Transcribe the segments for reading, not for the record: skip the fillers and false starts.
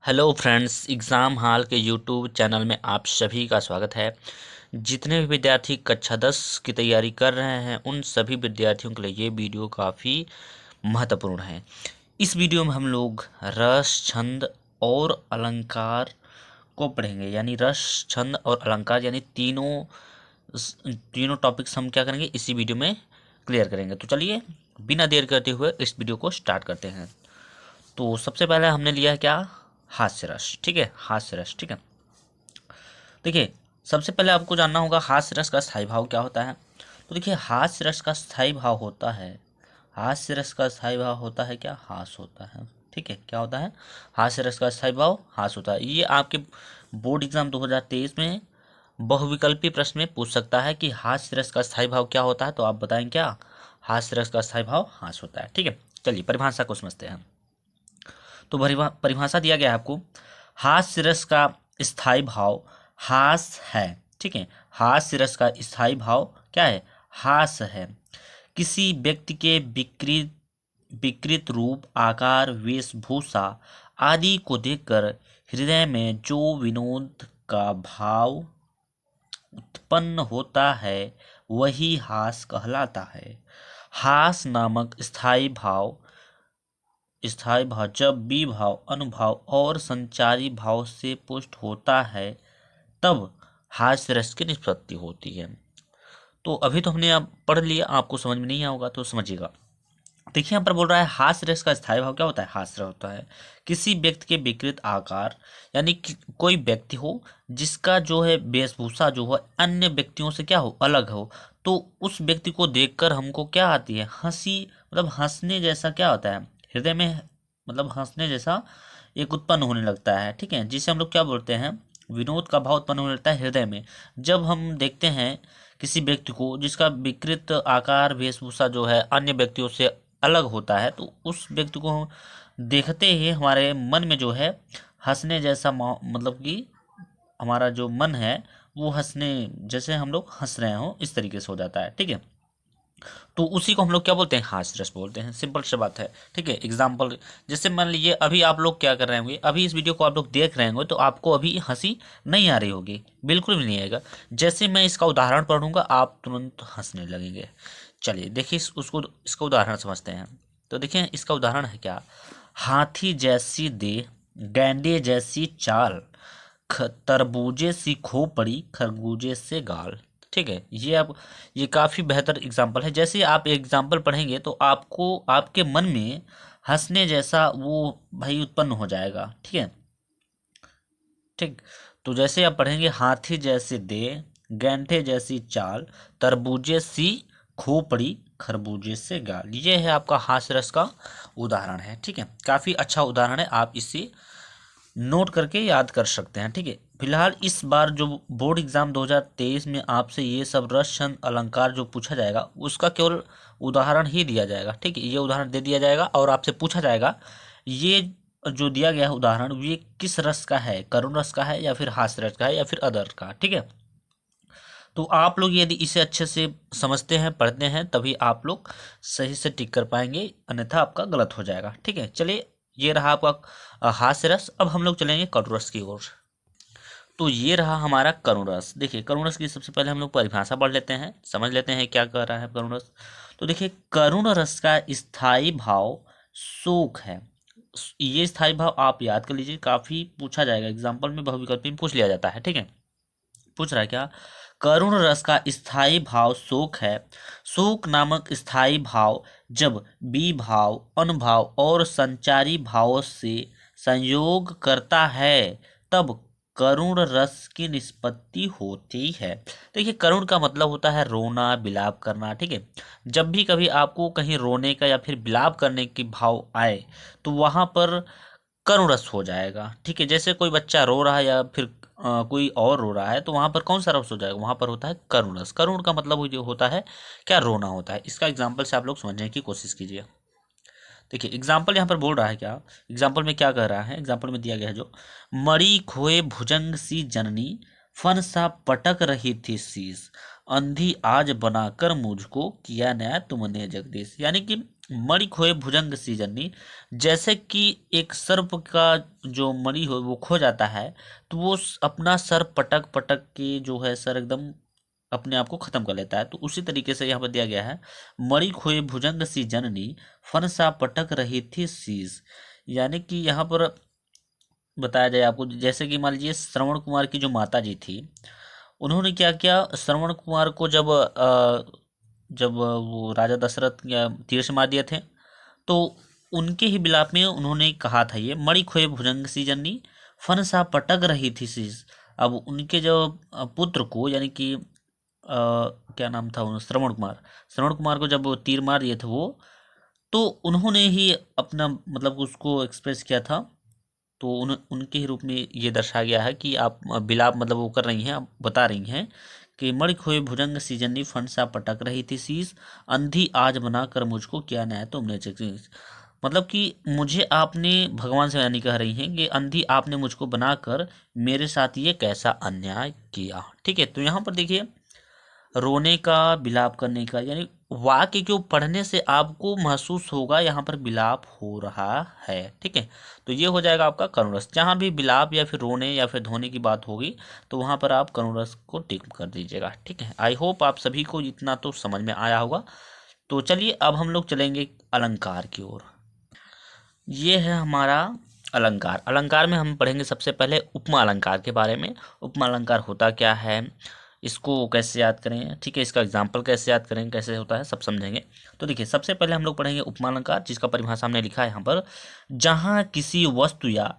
Hello friends, exam hall के YouTube channel में आप सभी का स्वागत है। जितने भी विद्यार्थी कक्षा 10 की तैयारी कर रहे हैं उन सभी विद्यार्थियों के लिए ये वीडियो काफ़ी महत्वपूर्ण है। इस वीडियो में हम लोग रस, छंद और अलंकार को पढ़ेंगे। यानी रस, छंद और अलंकार यानी तीनों टॉपिक्स हम क्या करेंगे इसी वीडियो में क्लियर करेंगे। तो चलिए बिना देर करते हुए इस वीडियो को स्टार्ट करते हैं। तो सबसे पहले हमने लिया है क्या, हास्य रस। ठीक है, हास्य रस। ठीक है, देखिए सबसे पहले आपको जानना होगा हास्य रस का स्थायी भाव क्या होता है। तो देखिए हास्य रस का स्थायी भाव होता है, हास्य रस का स्थायी भाव होता है क्या, हास होता है। ठीक है, क्या होता है, हास्य रस का स्थायी भाव हास होता है। ये आपके बोर्ड एग्जाम 2023 में बहुविकल्पी प्रश्न में पूछ सकता है कि हास्य रस का स्थायी भाव क्या होता है। तो आप बताएं क्या, हास्य रस का स्थायी भाव हास होता है। ठीक है, चलिए परिभाषा को समझते हैं। तो परिभाषा दिया गया है आपको, हास्य रस का स्थायी भाव हास है। ठीक है, हास्य रस का स्थायी भाव क्या है, हास है। किसी व्यक्ति के विकृत विकृत रूप, आकार, वेशभूषा आदि को देखकर हृदय में जो विनोद का भाव उत्पन्न होता है वही हास कहलाता है। हास नामक स्थायी भाव जब विभाव, अनुभाव और संचारी भाव से पुष्ट होता है तब हास्य रस की निष्पत्ति होती है। तो अभी तो हमने अब पढ़ लिया, आपको समझ में नहीं आया होगा तो समझिएगा। देखिए यहाँ पर बोल रहा है हास्य रस का स्थायी भाव क्या होता है, हास्य रस होता है किसी व्यक्ति के विकृत आकार, यानी कि कोई व्यक्ति हो जिसका जो है वेशभूषा जो है अन्य व्यक्तियों से क्या हो, अलग हो, तो उस व्यक्ति को देखकर हमको क्या आती है, हंसी, मतलब हंसने जैसा क्या होता है हृदय में, मतलब हंसने जैसा एक उत्पन्न होने लगता है। ठीक है, जिसे हम लोग क्या बोलते हैं, विनोद का भाव उत्पन्न होने लगता है हृदय में। जब हम देखते हैं किसी व्यक्ति को जिसका विकृत आकार, वेशभूषा जो है अन्य व्यक्तियों से अलग होता है, तो उस व्यक्ति को देखते ही हमारे मन में जो है हंसने जैसा मतलब कि हमारा जो मन है वो हंसने जैसे हम लोग हंस रहे हो इस तरीके से हो जाता है। ठीक है, तो उसी को हम लोग क्या बोलते हैं, हास्य रस बोलते हैं। सिंपल सी बात है। ठीक है, एग्जाम्पल जैसे मान लीजिए अभी आप लोग क्या कर रहे होंगे, अभी इस वीडियो को आप लोग देख रहे होंगे तो आपको अभी हंसी नहीं आ रही होगी, बिल्कुल भी नहीं आएगा। जैसे मैं इसका उदाहरण पढ़ूंगा आप तुरंत हंसने लगेंगे। चलिए देखिए उसको, इसका उदाहरण समझते हैं। तो देखिए इसका उदाहरण है क्या, हाथी जैसी देह, गैंडे जैसी चाल, तरबूजे सी खोपड़ी, खरबूजे से गाल। ठीक है, ये काफ़ी बेहतर एग्जाम्पल है। जैसे आप एग्जाम्पल पढ़ेंगे तो आपको आपके मन में हंसने जैसा वो भाई उत्पन्न हो जाएगा। ठीक है, ठीक। तो जैसे आप पढ़ेंगे हाथी जैसे देह, गैंठे जैसी चाल, तरबूजे सी खोपड़ी, खरबूजे से गाल, ये है आपका हास्य रस का उदाहरण है। ठीक है, काफ़ी अच्छा उदाहरण है, आप इसे नोट करके याद कर सकते हैं। ठीक है, फिलहाल इस बार जो बोर्ड एग्जाम 2023 में आपसे ये सब रस, छंद, अलंकार जो पूछा जाएगा उसका केवल उदाहरण ही दिया जाएगा। ठीक है, ये उदाहरण दे दिया जाएगा और आपसे पूछा जाएगा ये जो दिया गया है उदाहरण ये किस रस का है, करुण रस का है या फिर हास्य रस का है या फिर अदर का। ठीक है, तो आप लोग यदि इसे अच्छे से समझते हैं, पढ़ते हैं, तभी आप लोग सही से टिक कर पाएंगे, अन्यथा आपका गलत हो जाएगा। ठीक है, चलिए ये रहा आपका हास्य रस। अब हम लोग चलेंगे करुण रस की ओर। तो ये रहा हमारा करुण रस। देखिए करुण रस की सबसे पहले हम लोग परिभाषा पढ़ लेते हैं, समझ लेते हैं क्या कर रहा है करुण रस। तो देखिए करुण रस का स्थायी भाव शोक है। ये स्थायी भाव आप याद कर लीजिए, काफी पूछा जाएगा एग्जाम्पल में, बहुविकल्पी में पूछ लिया जाता है। ठीक है, पूछ रहा है क्या, करुण रस का स्थायी भाव शोक है। शोक नामक स्थायी भाव जब विभाव, अनुभाव और संचारी भावों से संयोग करता है तब करुण रस की निष्पत्ति होती है। देखिए करुण का मतलब होता है रोना, विलाप करना। ठीक है, जब भी कभी आपको कहीं रोने का या फिर विलाप करने की भाव आए तो वहां पर करुण रस हो जाएगा। ठीक है, जैसे कोई बच्चा रो रहा है या फिर कोई और रो रहा है तो वहां पर कौन सा रस हो जाएगा, वहां पर होता है करुण रस। करुण का मतलब जो होता है क्या, रोना होता है। इसका एग्जाम्पल से आप लोग समझने की कोशिश कीजिए। देखिए एग्जाम्पल यहाँ पर बोल रहा है क्या, एग्जाम्पल में क्या कह रहा है, एग्जाम्पल में दिया गया है जो, मरी खोए भुजंग सी जननी, फन सा पटक रही थी शीस, अंधी आज बनाकर मुझको किया नया तुमने जगदीश। यानी कि मणि खोए भुजंग सीजनी, जैसे कि एक सर्प का जो मणि हो वो खो जाता है, तो वो अपना सर पटक पटक के जो है सर एकदम अपने आप को खत्म कर लेता है। तो उसी तरीके से यहाँ पर दिया गया है, मणि खोए भुजंग सी जननी, फन सा पटक रही थी शीस। यानी कि यहाँ पर बताया जाए आपको, जैसे कि मान लीजिए श्रवण कुमार की जो माता जी थी, उन्होंने क्या किया, श्रवण कुमार को जब वो राजा दशरथ या तीर से मार दिए थे, तो उनके ही विलाप में उन्होंने कहा था ये, मणि खोए भुजंग सी जननी, फन सा पटक रही थी शीस। अब उनके जो पुत्र को, यानी कि क्या नाम था श्रवण कुमार को जब वो तीर मार दिए थे वो, तो उन्होंने ही अपना मतलब उसको एक्सप्रेस किया था। तो उनके ही रूप में ये दर्शाया गया है कि आप बिलाप मतलब वो कर रही हैं, आप बता रही हैं कि मणि खोए भुजंग सीजनी, फन सा पटक रही थी शीस, अंधी आज बनाकर मुझको क्या न्याय तुमने चीज। मतलब कि मुझे आपने भगवान से यानी कह रही हैं कि अंधी आपने मुझको बनाकर मेरे साथ ये कैसा अन्याय किया। ठीक है, तो यहाँ पर देखिए, रोने का, विलाप करने का, यानी वाक्य को पढ़ने से आपको महसूस होगा यहाँ पर विलाप हो रहा है। ठीक है, तो ये हो जाएगा आपका करुण रस। जहाँ भी विलाप या फिर रोने या फिर धोने की बात होगी, तो वहाँ पर आप करुण रस को टिक कर दीजिएगा। ठीक है, आई होप आप सभी को इतना तो समझ में आया होगा। तो चलिए अब हम लोग चलेंगे अलंकार की ओर। ये है हमारा अलंकार। अलंकार में हम पढ़ेंगे सबसे पहले उपमा अलंकार के बारे में। उपमा अलंकार होता क्या है, इसको कैसे याद करें, ठीक है, इसका एग्जाम्पल कैसे याद करें, कैसे होता है, सब समझेंगे। तो देखिए, सबसे पहले हम लोग पढ़ेंगे उपमा अलंकार, जिसका परिभाषा हमने लिखा है यहाँ पर, जहाँ किसी वस्तु या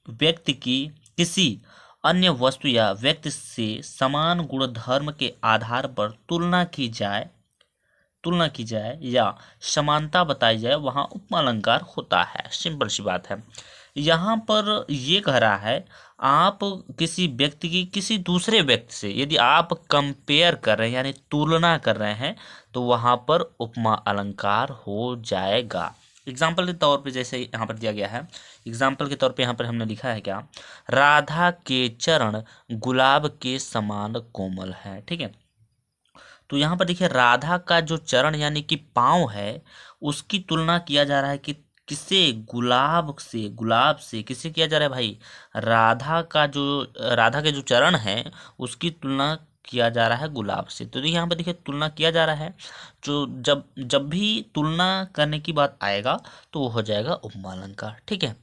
व्यक्ति की किसी अन्य वस्तु या व्यक्ति से समान गुण धर्म के आधार पर तुलना की जाए या समानता बताई जाए, वहाँ उपमा अलंकार होता है। सिंपल सी बात है। यहाँ पर ये कह रहा है, आप किसी व्यक्ति की किसी दूसरे व्यक्ति से यदि आप कंपेयर कर रहे हैं यानी तुलना कर रहे हैं, तो वहाँ पर उपमा अलंकार हो जाएगा। एग्जाम्पल के तौर पे जैसे यहाँ पर दिया गया है, एग्जाम्पल के तौर पे यहाँ पर हमने लिखा है क्या, राधा के चरण गुलाब के समान कोमल है। ठीक है, तो यहाँ पर देखिए, राधा का जो चरण यानी कि पाँव है, उसकी तुलना किया जा रहा है कि किससे, गुलाब से किससे किया जा रहा है भाई, राधा के जो चरण है उसकी तुलना किया जा रहा है गुलाब से। तो यहाँ पर देखिए, तुलना किया जा रहा है, जो जब जब भी तुलना करने की बात आएगा तो वो हो जाएगा उपमा अलंकार। ठीक है,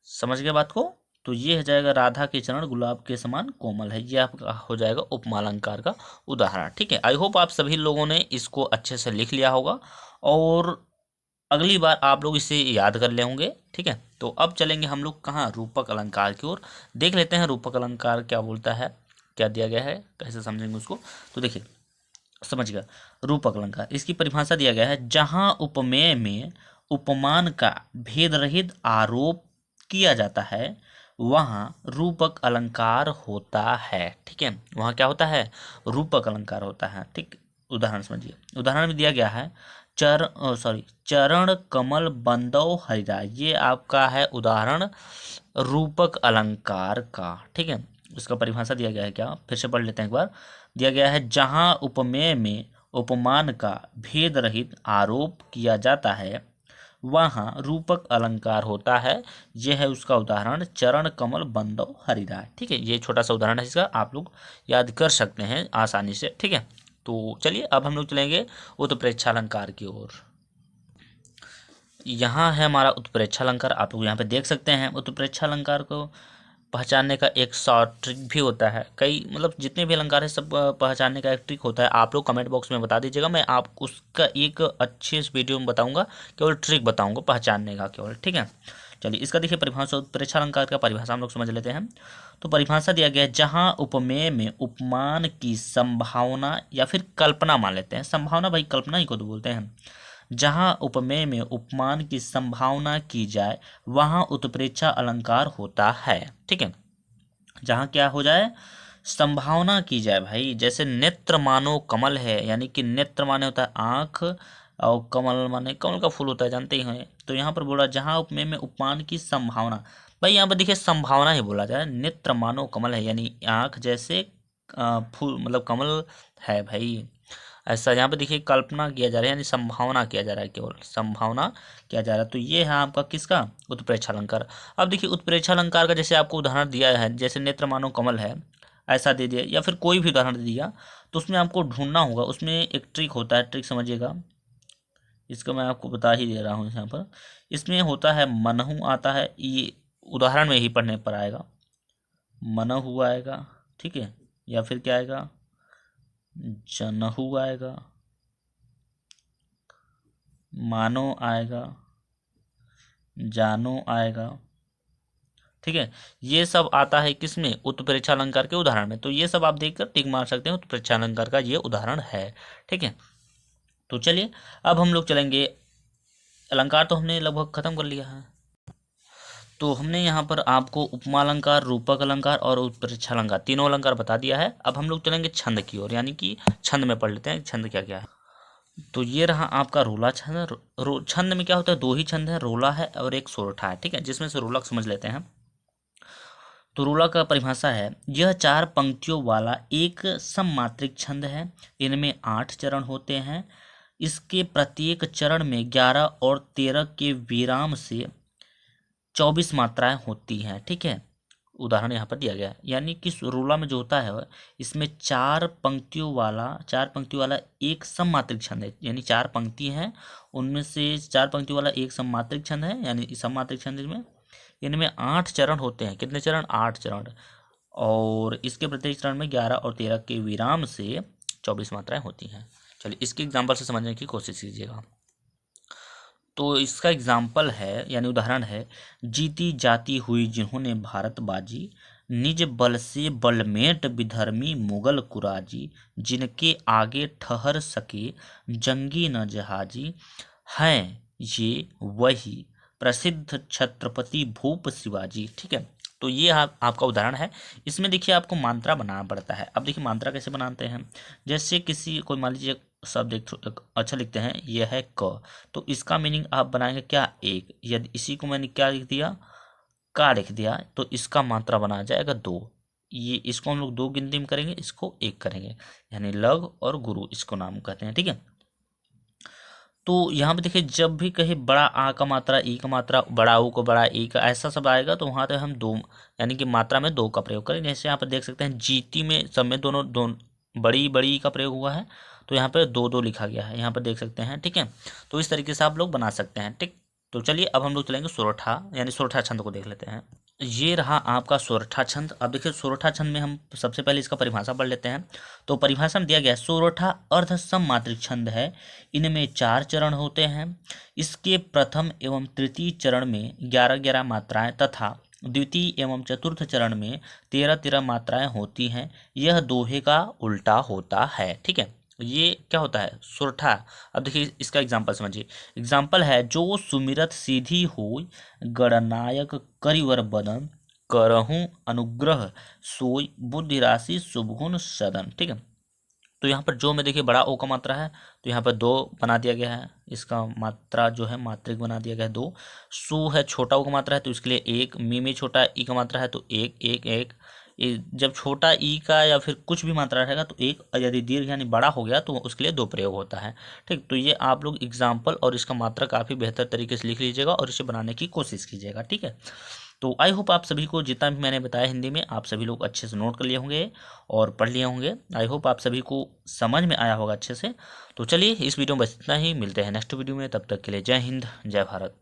समझ गए बात को। तो ये हो जाएगा, राधा के चरण गुलाब के समान कोमल है, ये आपका हो जाएगा उपमा अलंकार का उदाहरण। ठीक है, आई होप आप सभी लोगों ने इसको अच्छे से लिख लिया होगा और अगली बार आप लोग इसे याद कर ले होंगे। ठीक है, तो अब चलेंगे हम लोग कहाँ, रूपक अलंकार की ओर। देख लेते हैं रूपक अलंकार क्या बोलता है, क्या दिया गया है, कैसे समझेंगे उसको। तो देखिए, समझ गया, रूपक अलंकार, इसकी परिभाषा दिया गया है, जहां उपमेय में उपमान का भेद रहित आरोप किया जाता है, वहां रूपक अलंकार होता है। ठीक है, वहां क्या होता है, रूपक अलंकार होता है। ठीक, उदाहरण समझिए, उदाहरण में दिया गया है, चरण कमल बंदो हरिरा, ये आपका है उदाहरण रूपक अलंकार का। ठीक है, इसका परिभाषा दिया गया है क्या, फिर से पढ़ लेते हैं एक बार। दिया गया है, जहां उपमेय में उपमान का भेद रहित आरोप किया जाता है, वहाँ रूपक अलंकार होता है। यह है उसका उदाहरण, चरण कमल बंदो हरिराय। ठीक है, ये छोटा सा उदाहरण है, इसका आप लोग याद कर सकते हैं आसानी से। ठीक है, तो चलिए अब हम लोग चलेंगे उत्प्रेक्षा अलंकार की ओर। यहाँ है हमारा उत्प्रेक्षा अलंकार, आप लोग यहाँ पे देख सकते हैं। उत्प्रेक्षा अलंकार को पहचानने का एक शॉर्ट ट्रिक भी होता है, कई मतलब जितने भी अलंकार है सब पहचानने का एक ट्रिक होता है। आप लोग कमेंट बॉक्स में बता दीजिएगा, मैं आपको उसका एक अच्छे इस वीडियो में बताऊंगा, केवल ट्रिक बताऊंगा पहचानने का केवल। ठीक है, चलिए इसका देखिए परिभाषा, उत्प्रेक्षा अलंकार का परिभाषा हम लोग समझ लेते हैं। तो परिभाषा दिया गया है, जहाँ उपमेय में उपमान की संभावना या फिर कल्पना मान लेते हैं, संभावना भाई कल्पना ही को तो बोलते हैं, जहाँ उपमेय में उपमान की संभावना की जाए, वहाँ उत्प्रेक्षा अलंकार होता है। ठीक है, जहाँ क्या हो जाए, संभावना की जाए भाई, जैसे नेत्र मानो कमल है, यानी कि नेत्र माने होता है आँख, और कमल माने कमल का फूल होता है, जानते ही हैं। तो यहाँ पर बोला, जहाँ उपमेय में उपमान की संभावना, भाई यहाँ पर देखिए संभावना ही बोला जाए, नेत्र मानो कमल है, यानी आँख जैसे फूल मतलब कमल है भाई, ऐसा यहाँ पे देखिए कल्पना किया जा रहा है, यानी संभावना किया जा रहा है, केवल संभावना किया जा रहा है। तो ये है आपका किसका, उत्प्रेक्षालंकार। अब देखिए उत्प्रेक्षालंकार का जैसे आपको उदाहरण दिया है, जैसे नेत्र मानो कमल है, ऐसा दे दिया, या फिर कोई भी उदाहरण दे दिया, तो उसमें आपको ढूंढना होगा। उसमें एक ट्रिक होता है, ट्रिक समझिएगा, इसका मैं आपको बता ही दे रहा हूँ यहाँ पर। इसमें होता है मनहु आता है, ये उदाहरण में ही पढ़ने पर आएगा, मनहु आएगा, ठीक है, या फिर क्या आएगा, जनहु आएगा, मानो आएगा, जानो आएगा, ठीक है। ये सब आता है किसमें, उत्प्रेक्षालंकार के उदाहरण में। तो ये सब आप देखकर टिक मार सकते हैं, उत्प्रेक्षालंकार का ये उदाहरण है, ठीक है। तो चलिए अब हम लोग चलेंगे, अलंकार तो हमने लगभग खत्म कर लिया है। तो हमने यहाँ पर आपको उपमा अलंकार, रूपक अलंकार और उत्प्रेक्षालंकार तीनों अलंकार बता दिया है। अब हम लोग चलेंगे छंद की ओर, यानी कि छंद में पढ़ लेते हैं छंद क्या क्या है। तो ये रहा आपका रोला छंद। छंद में क्या होता है, दो ही छंद है, रोला है और एक सोरठा है, ठीक है, जिसमें से रोला समझ लेते हैं। तो रोला का परिभाषा है, यह 4 पंक्तियों वाला एक सममात्रिक छंद है। इनमें 8 चरण होते हैं। इसके प्रत्येक चरण में 11 और 13 के विराम से 24 मात्राएं होती हैं, ठीक है। उदाहरण यहाँ पर दिया गया है, यानी कि रोला में जो होता है इसमें 4 पंक्तियों वाला एक सममात्रिक छंद है, यानी 4 पंक्ति हैं, उनमें से 4 पंक्तियों वाला एक सममात्रिक छंद है, यानी सममात्रिक छंद में इनमें 8 चरण होते हैं। कितने चरण, 8 चरण, और इसके प्रत्येक चरण में 11 और 13 के विराम से 24 मात्राएं होती हैं। चलिए इसके एग्जाम्पल से समझने की कोशिश कीजिएगा। तो इसका एग्जाम्पल है, यानी उदाहरण है, जीती जाती हुई जिन्होंने भारत बाजी, निज बल से बलमेट विधर्मी मुगल कुराजी, जिनके आगे ठहर सके जंगी न जहाजी, हैं ये वही प्रसिद्ध छत्रपति भूप शिवाजी, ठीक है। तो ये आपका उदाहरण है। इसमें देखिए आपको मात्रा बनाना पड़ता है। अब देखिए मात्रा कैसे बनाते हैं, जैसे किसी कोई मान लीजिए शब्द एक अच्छा लिखते हैं, यह है क, तो इसका मीनिंग आप बनाएंगे क्या, एक। यदि इसी को मैंने क्या लिख दिया, का लिख दिया, तो इसका मात्रा बना जाएगा 2। ये इसको हम लोग 2 गिनती में करेंगे, इसको 1 करेंगे, यानी लघु और गुरु इसको नाम कहते हैं, ठीक है। तो यहाँ पे देखिए जब भी कहे बड़ा आ का मात्रा, ई का मात्रा, बड़ा ऊ को बड़ा ई का, ऐसा सब आएगा, तो वहाँ पे हम 2 यानी कि मात्रा में 2 का प्रयोग करेंगे। जैसे यहाँ पर देख सकते हैं जीती में सब में दोनों बड़ी बड़ी का प्रयोग हुआ है, तो यहाँ पे 2 लिखा गया है, यहाँ पर देख सकते हैं, ठीक है। तो इस तरीके से आप लोग बना सकते हैं, ठीक। तो चलिए अब हम लोग चलेंगे सोरठा, यानी सोरठा छंद को देख लेते हैं। ये रहा आपका सोरठा छंद। अब देखिए सोरठा छंद में हम सबसे पहले इसका परिभाषा पढ़ लेते हैं। तो परिभाषा में दिया गया है, सोरठा अर्ध सममात्रिक छंद है। इनमें 4 चरण होते हैं। इसके प्रथम एवं तृतीय चरण में 11-11 मात्राएं तथा द्वितीय एवं चतुर्थ चरण में 13-13 मात्राएं होती हैं। यह दोहे का उल्टा होता है, ठीक है। ये क्या होता है, सोरठा। अब देखिए इसका एग्जाम्पल समझिए। एग्जाम्पल है, जो सुमिरत सीधी होय गणनायक करिवर बदन, करहूँ अनुग्रह सोई बुद्धि राशि शुभगुण सदन, ठीक है। तो यहाँ पर जो में देखिए बड़ा ओ का मात्रा है, तो यहाँ पर 2 बना दिया गया है, इसका मात्रा जो है मात्रिक बना दिया गया है 2। सु है छोटा ओ का मात्रा है, तो इसके लिए 1। मी में छोटा ई का मात्रा है, तो 1 1 1। जब छोटा ई का या फिर कुछ भी मात्रा रहेगा तो 1, यदि दीर्घ यानी बड़ा हो गया तो उसके लिए 2 प्रयोग होता है, ठीक। तो ये आप लोग एग्जाम्पल और इसका मात्रा काफ़ी बेहतर तरीके से लिख लीजिएगा और इसे बनाने की कोशिश कीजिएगा, ठीक है। तो आई होप आप सभी को जितना भी मैंने बताया हिंदी में, आप सभी लोग अच्छे से नोट कर लिए होंगे और पढ़ लिए होंगे। आई होप आप सभी को समझ में आया होगा अच्छे से। तो चलिए इस वीडियो में बस इतना ही, मिलते हैं नेक्स्ट वीडियो में, तब तक के लिए जय हिंद जय भारत।